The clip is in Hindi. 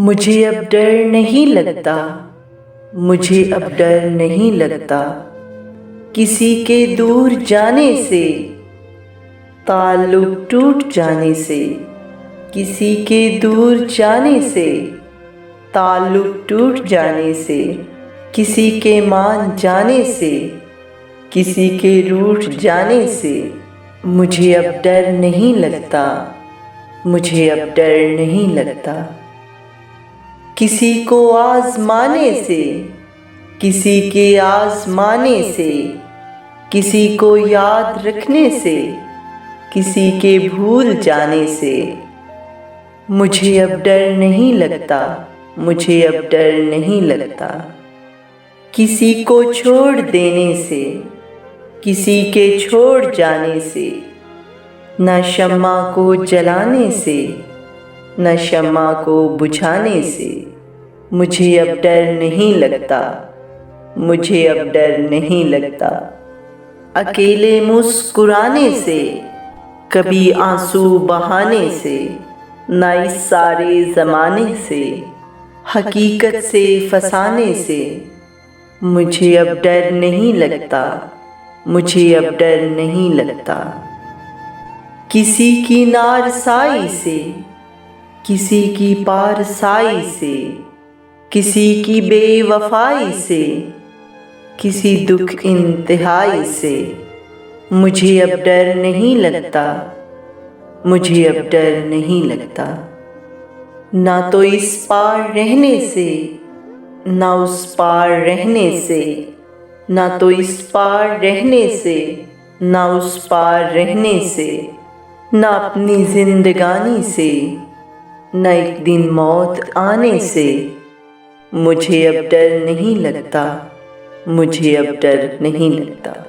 मुझे अब डर नहीं लगता, मुझे अब डर नहीं लगता किसी के दूर जाने से, ताल्लुक टूट जाने से। किसी के दूर जाने से, ताल्लुक टूट जाने से। किसी के मान जाने से, किसी के रूठ जाने से। मुझे अब डर नहीं लगता, मुझे अब डर नहीं लगता किसी को आज़माने से, किसी के आज़माने से। किसी को याद रखने से, किसी के भूल जाने से। मुझे अब डर नहीं लगता, मुझे अब डर नहीं लगता किसी को छोड़ देने से, किसी के छोड़ जाने से। न शम्मा को जलाने से, न शम्मा को बुझाने से। मुझे अब डर नहीं लगता, मुझे अब डर नहीं लगता अकेले मुस्कुराने से, कभी आंसू बहाने से। न इस सारे ज़माने से, हकीकत से फसाने से। मुझे अब डर नहीं लगता, मुझे अब डर नहीं लगता किसी की नारसाई से, किसी की पारसाई से। किसी की बेवफाई से, किसी दुख इंतहाई से। मुझे अब डर नहीं लगता, मुझे अब डर नहीं लगता ना तो इस पार रहने से, ना उस पार रहने से। ना तो इस पार रहने से, ना उस पार रहने से। ना अपनी जिंदगानी से, न एक दिन मौत आने से। मुझे अब डर नहीं लगता, मुझे अब डर नहीं लगता।